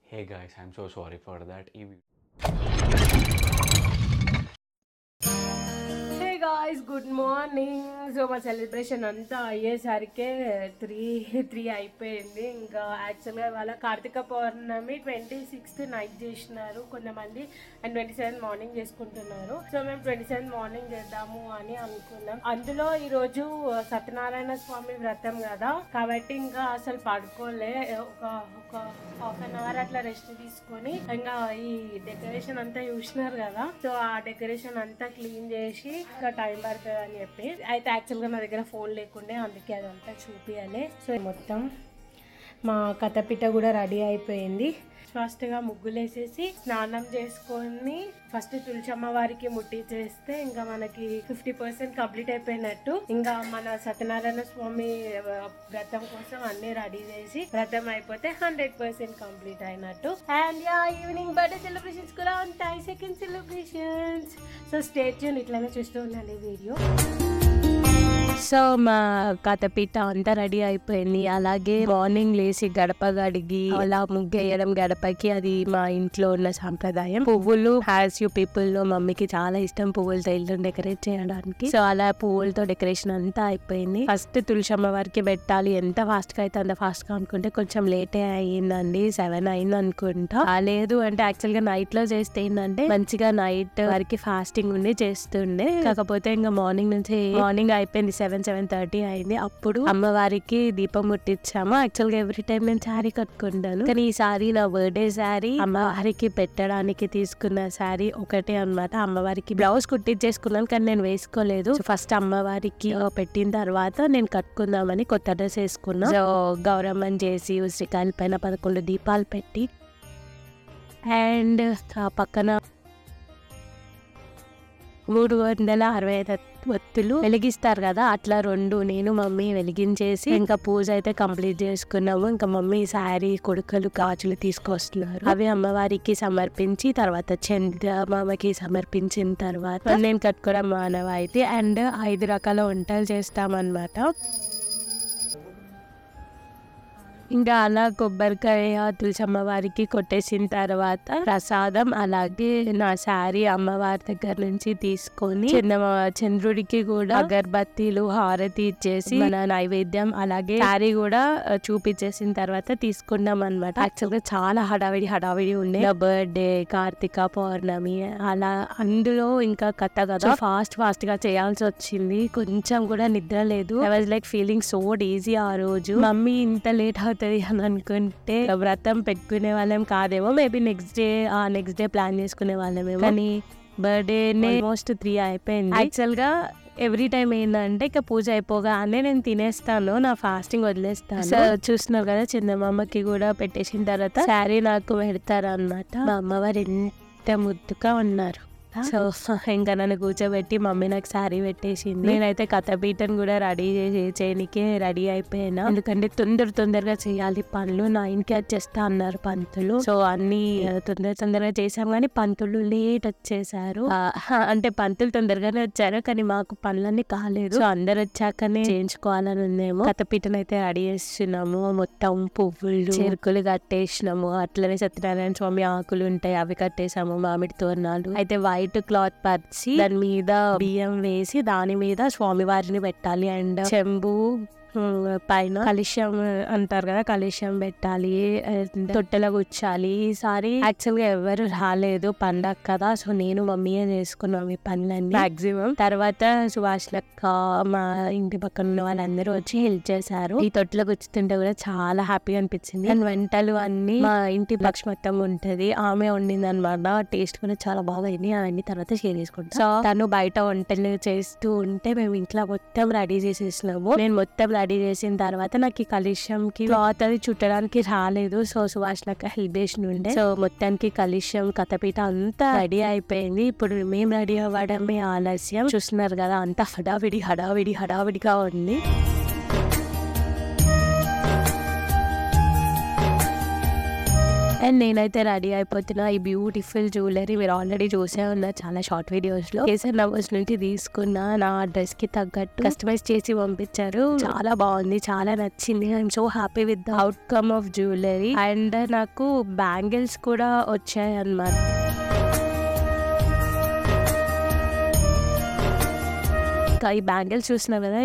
Hey guys, I'm so sorry for that. Hey guys, good morning. So మా celebration అంతా అయ్యేసరికి three అయిపోయింది. ఇంకా యాక్చువల్గా వాళ్ళ కార్తీక పౌర్ణమి 26th నైట్ చేసినారు కొంతమంది, అండ్ 27 మార్నింగ్ చేసుకుంటున్నారు. సో మేము 27 మార్నింగ్ చేద్దాము అని అనుకున్నాం. అందులో ఈరోజు సత్యనారాయణ స్వామి వ్రతం కదా, కాబట్టి ఇంకా అసలు పడుకోలే. ఒక హాఫ్ అన్ అవర్ అట్లా రెస్ట్ తీసుకొని ఇంకా ఈ డెకరేషన్ అంతా చూసినారు కదా, సో ఆ డెకరేషన్ అంతా క్లీన్ చేసి ఇంకా టైం పడుతుంది అని చెప్పి అయితే యాక్చువల్గా నా దగ్గర ఫోన్ లేకుండే, అందుకే అదంతా చూపించాలి. సో మొత్తం మా కథపిట కూడా రెడీ అయిపోయింది. ఫస్ట్గా ముగ్గులు వేసేసి స్నానం చేసుకొని ఫస్ట్ తులసమ్మ వారికి ముట్టించేస్తే ఇంకా మనకి 50% కంప్లీట్ అయిపోయినట్టు. ఇంకా మన సత్యనారాయణ స్వామి వ్రతం కోసం అన్ని రెడీ చేసి వ్రతం అయిపోతే 100% కంప్లీట్ అయినట్టు. అండ్ ఈవినింగ్ బర్త్డే సెలబ్రేషన్స్ కూడా ఉంటాయి, second celebrations. So stay tune, ఇట్లానే చూస్తూ ఉండండి వీడియో. సో మా కథపీట అంతా రెడీ అయిపోయింది. అలాగే మార్నింగ్ లేసి గడప గడిగి అలా ముగ్గేయడం గడపకి, అది మా ఇంట్లో ఉన్న సాంప్రదాయం. పువ్వులు హ్యాస్ యూ పీపుల్ లో మమ్మీకి చాలా ఇష్టం పువ్వులతో ఇల్లు డెకరేట్ చేయడానికి. సో అలా పువ్వులతో డెకరేషన్ అంతా అయిపోయింది. ఫస్ట్ తులసమ్మ వారికి పెట్టాలి. ఎంత ఫాస్ట్ గా అయితే అంత ఫాస్ట్ గా అనుకుంటే కొంచెం లేటే అయ్యిందండి, 7 అయింది అనుకుంటా. లేదు అంటే యాక్చువల్ గా నైట్ లో చేస్తే ఏంటంటే మంచిగా నైట్ వరకు ఫాస్టింగ్ ఉండి చేస్తుండే. కాకపోతే ఇంకా మార్నింగ్ అయిపోయింది, 7:30 అయింది. అప్పుడు అమ్మవారికి దీపం ముట్టించాము. యాక్చువల్ గా ఎవ్రీ టైం నేను శారీ కట్టుకుంటాను, కానీ ఈ సారీ నా బర్త్డే శారీ అమ్మవారికి పెట్టడానికి తీసుకున్న శారీ ఒకటే అన్నమాట. అమ్మవారికి బ్లౌజ్ కుట్టించేసుకున్నాను కానీ నేను వేసుకోలేదు. ఫస్ట్ అమ్మవారికి పెట్టిన తర్వాత నేను కట్టుకుందామని కొత్త డ్రెస్ వేసుకున్నా. సో గౌరమ్మని చేసి ఉసిరికాయల పైన 11 దీపాలు పెట్టి, అండ్ పక్కన 365 ఒత్తులు వెలిగిస్తారు కదా, అట్లా 2 నేను మమ్మీ వెలిగించేసి ఇంకా పూజ అయితే కంప్లీట్ చేసుకున్నాము. ఇంకా మమ్మీ శారీ, కొడుకలు, గాజులు తీసుకొస్తున్నారు. అవి అమ్మవారికి సమర్పించి తర్వాత చంద్రమామకి సమర్పించిన తర్వాత నేను కట్టుకోవడం మానవాయితీ. అండ్ 5 రకాల వంటలు చేస్తామన్నమాట. ఇంకా అలా కొబ్బరికాయ తులసమ్మ వారికి కొట్టేసిన తర్వాత ప్రసాదం, అలాగే నా శారీ అమ్మవారి దగ్గర నుంచి తీసుకొని చంద్రుడికి కూడా అగరబత్తీలు, హారతి ఇచ్చేసి మన నైవేద్యం అలాగే శారీ కూడా చూపించేసిన తర్వాత తీసుకున్నాం అనమాట. యాక్చువల్ గా చాలా హడావిడి ఉండే. బర్త్డే, కార్తీక పౌర్ణమి, అలా అందులో ఇంకా కథ ఫాస్ట్ గా చేయాల్సి వచ్చింది. కొంచెం కూడా నిద్ర లేదు. I was like feeling so DG ఆ రోజు. మమ్మీ ఇంత లేట్ అవుతుంది అని అనుకుంటే వ్రతం పెట్టుకునే వాళ్ళం కాదేమో, మేబీ నెక్స్ట్ డే ప్లాన్ చేసుకునే వాళ్ళమేమో. కానీ బర్త్డే ఆల్మోస్ట్ 3 అయిపోయింది. యాక్చువల్ గా ఎవ్రీ టైం ఏంటంటే ఇక పూజ అయిపోగానే నేను తినేస్తాను, నా ఫాస్టింగ్ వదిలేస్తాను. సో చూస్తున్నారు కదా, చందమామకి కూడా పెట్టేసిన తర్వాత శారీ నాకు పెడతారు అన్నమాట. మా అమ్మవారు ఎంత ముద్దుగా ఉన్నారు. సో ఇంకా నన్ను కూర్చోబెట్టి మమ్మీ నాకు శారీ పెట్టేసింది. నేనైతే కథపీఠను కూడా రెడీ చేయనికే రెడీ అయిపోయినా, ఎందుకంటే తొందరగా చేయాలి పనులు. 9కి వచ్చేస్తా అన్నారు పంతులు. సో అన్ని తొందరగా చేసాం, కానీ పంతులు లేట్ వచ్చేసారు. అంటే పంతులు తొందరగానే వచ్చారు కానీ మాకు పనులన్నీ కాలేదు. సో అందరు వచ్చాకనే చేయించుకోవాలని ఉందేమో. కథపీఠను అయితే రెడీ చేస్తున్నాము. మొత్తం పువ్వులు, చెరుకులు కట్టేసినాము. అట్లనే సత్యనారాయణ స్వామి ఆకులు ఉంటాయి, అవి కట్టేసాము. మామిడి తోరణాలు అయితే వైట్ క్లాత్ పరిచి దాని మీద బియ్యం వేసి దాని మీద స్వామివారిని పెట్టాలి. అండ్ చెంబు పైన కలుష్యం అంటారు కదా, కలుష్యం పెట్టాలి, తొట్టెలో కూర్చాలి. ఈసారి యాక్చువల్ గా ఎవరు రాలేదు, పండగ కదా, సో నేను మమ్మీయే చేసుకున్నాం ఈ పనులన్నీ మాక్సిమం. తర్వాత సుభాష్ లక్క, మా ఇంటి పక్కన ఉన్న వాళ్ళందరూ వచ్చి హెల్ప్ చేశారు. ఈ తొట్టెలో కూర్చుంటే కూడా చాలా హ్యాపీగా అనిపించింది. అండ్ వంటలు అన్ని మా ఇంటి లక్ష్మత్తం ఉంటది, ఆమె వండింది అనమాట. టేస్ట్ కూడా చాలా బాగా అయింది. అవన్నీ తర్వాత షేర్ చేసుకుంటాం. సో తను బయట వంటలు చేస్తూ ఉంటే మేము ఇంట్లో మొత్తం రెడీ చేసేసినాము. నేను మొత్తం రెడీ చేసిన తర్వాత నాకు ఈ కలుష్యంకి క్లాత్ అది చుట్టడానికి రాలేదు. సో సుభాష్ లక్క హెల్ప్ చేసి ఉండే. సో మొత్తానికి కలుష్యం, కథపీట అంతా రెడీ అయిపోయింది. ఇప్పుడు మేము రెడీ అవ్వడమే ఆలస్యం. చూస్తున్నారు కదా, అంత హడావిడిగా ఉంది. అండ్ నేనైతే రెడీ అయిపోతున్నా. ఈ బ్యూటిఫుల్ జ్యువెలరీ మీరు ఆల్రెడీ చూసే ఉన్నారు చాలా షార్ట్ వీడియోస్ లో. కేసర్ నవర్స్ నుంచి తీసుకున్న నా డ్రెస్ కి తగ్గట్టు కస్టమైజ్ చేసి పంపించారు. చాలా బాగుంది, చాలా నచ్చింది. I'm so happy with the outcome of jewellery. And నాకు బ్యాంగిల్స్ కూడా వచ్చాయి అన్నమాట. ఈ బ్యాంగిల్స్ చూసినా కదా,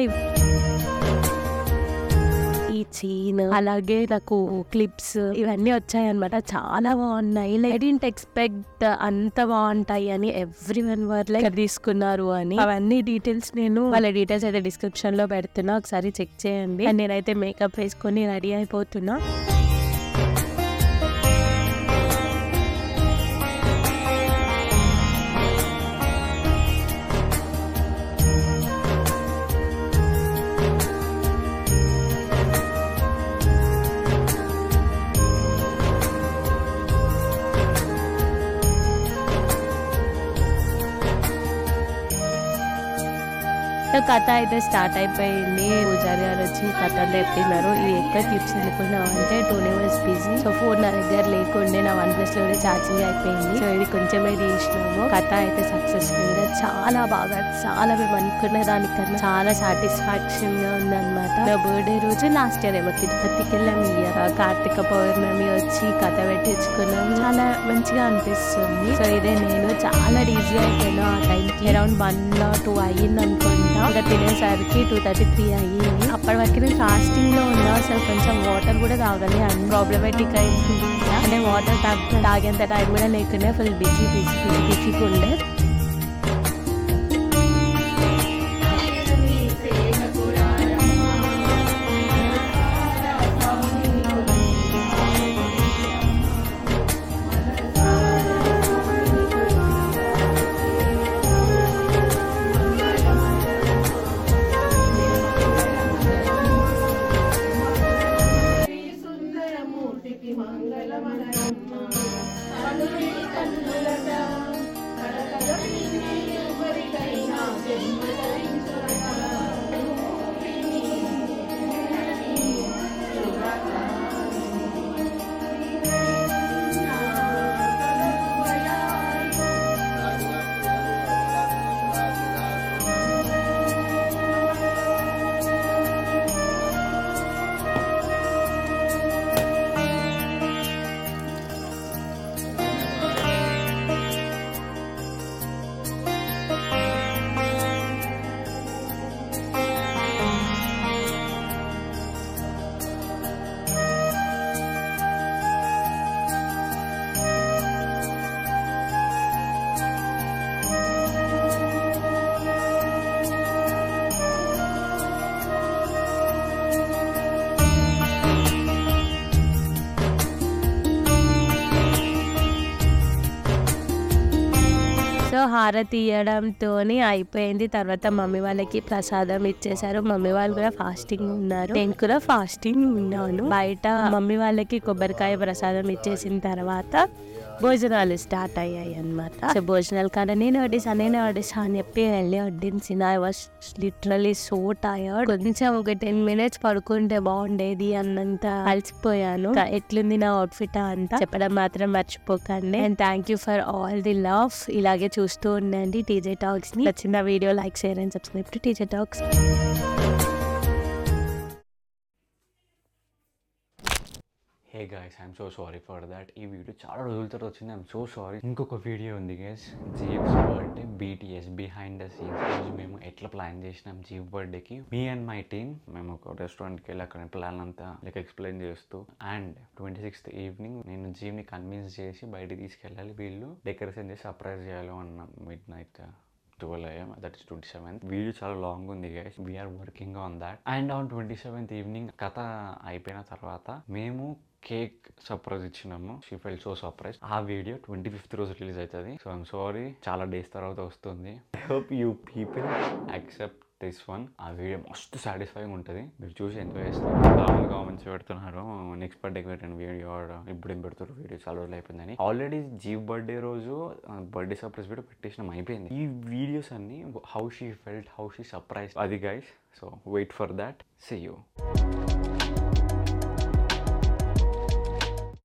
ఈ చైన్ అలాగే నాకు క్లిప్స్ ఇవన్నీ వచ్చాయి అనమాట. చాలా బాగున్నాయి. ఐ డిడ్ంట్ ఎక్స్పెక్ట్ అంత బాగుంటాయి అని. ఎవ్రీవన్ వర్ లైక్ తీసుకున్నారు అని. అవన్నీ డీటెయిల్స్ నేను వాళ్ళ డీటెయిల్స్ అయితే డిస్క్రిప్షన్ లో పెడుతున్నా, ఒకసారి చెక్ చేయండి. అండ్ నేనైతే మేకప్ వేసుకొని రెడీ అయిపోతున్నా. కథ అయితే స్టార్ట్ అయిపోయింది. పూజారి గారు వచ్చి కథ చెప్పినారు. ఇది ఎక్కడ క్లిప్స్ అనుకున్నావు అంటే Tony was busy. So phone నా దగ్గర లేకుండే, నా OnePlus లోనే ఛార్జింగ్ అయిపోయింది. సో ఇది కొంచెమే తీసినాము. కథ అయితే సక్సెస్ఫుల్ గా చాలా బాగా, చాలా మేము అనుకున్న దానికన్నా చాలా సాటిస్ఫాక్షన్ గా ఉందన్నమాట. నా బర్త్డే రోజు లాస్ట్ ఇయర్ ఏమో తిరుపతికి వెళ్ళాం. ఇయర్ కార్తీక పౌర్ణమి వచ్చి కథ పెట్టించుకున్నాం. చాలా మంచిగా అనిపిస్తుంది. సో ఇదే నేను చాలా ఈజీ అయిపోయాను. ఆ టైంకి అరౌండ్ 1 or 2 అయ్యింది అనుకుంటా. ఇంకా తినేసరికి 2:33 అయ్యింది. అప్పటి వరకు నేను ఫాస్టింగ్ లో ఉన్నా. అసలు కొంచెం వాటర్ కూడా తాగాలి అండ్ ప్రాబ్లమేటిక్ అయింది. అంటే వాటర్ తాగేంత టైం కూడా లేకుండా ఫుల్ బిజీగా ఉండే. సో హారతి ఇవ్వడంతో అయిపోయింది. తర్వాత మమ్మీ వాళ్ళకి ప్రసాదం ఇచ్చేసారు. మమ్మీ వాళ్ళు కూడా ఫాస్టింగ్ ఉన్నారు, నేను కూడా ఫాస్టింగ్ ఉన్నాను. బయట మమ్మీ వాళ్ళకి కొబ్బరికాయ ప్రసాదం ఇచ్చేసిన తర్వాత భోజనాలు స్టార్ట్ అయ్యాయి అన్నమాట. సో భోజనాలు కానీ నేను వడ్డిసా అని చెప్పి వెళ్ళి వడ్డించిన. I was literally so tired. కొంచెం ఒక 10 minutes పడుకుంటే బాగుండేది అన్నంత అలసిపోయాను. ఎట్లుంది నా అవుట్ఫిట్ అంతా చెప్పడం మాత్రం మర్చిపోకండి. And thank you for all the love. ఇలాగే చూస్తూ ఉండండి టీజే టాక్స్ ని. నచ్చిన video like, share and subscribe to TJ talks. Hey guys, I'm so sorry for that. ఈ వీడియో చాలా రోజుల తర్వాత వచ్చింది. I'm so sorry. ఇంకొక వీడియో ఉంది గైస్, జీవ్స్ birthday BTS behind the scenes. రోజు మేము ఎట్లా ప్లాన్ చేసినాం జీవ్ బర్త్డేకి. మీ అండ్ మై టీమ్ మేము ఒక రెస్టారెంట్కి వెళ్ళి అక్కడ ప్లాన్ అంతా ఎక్స్ప్లెయిన్ చేస్తూ, అండ్ 26th ఈవినింగ్ నేను జీవ్ని కన్విన్స్ చేసి బయటికి తీసుకెళ్ళాలి. వీళ్ళు డెకరేషన్ చేసి సర్ప్రైజ్ చేయాలి అన్నాం. midnight 12 AM, that is 27th. Video చాలా లాంగ్ ఉంది guys, we're working on that. And on 27th evening కథ అయిపోయిన తర్వాత మేము కేక్ సర్ప్రైజ్ ఇచ్చినాము. She felt so surprise. ఆ వీడియో 25th రోజు రిలీజ్ అవుతుంది. సో ఐమ్ సారీ, చాలా డేస్ తర్వాత వస్తుంది. I hope you people accept this one. ఆ వీడియో మస్తు సాటిస్ఫైయింగ్ ఉంటుంది, మీరు చూసి ఎంజాయ్ చేస్తారు. చాలా కామెంట్స్ పెడుతున్నారు, నెక్స్ట్ బర్త్డేకి పెట్టండి వీడియో, ఇప్పుడు ఏం పెడుతున్నారు వీడియో, చాలా రోజులు అయిపోయిందని. ఆల్రెడీ జీవ్ బర్త్డే రోజు బర్త్డే సర్ప్రైజ్ వీడియో పెట్టేసినాం, అయిపోయింది. ఈ వీడియోస్ అన్ని how she felt, how she surprise, అది guys. So wait for that. See you.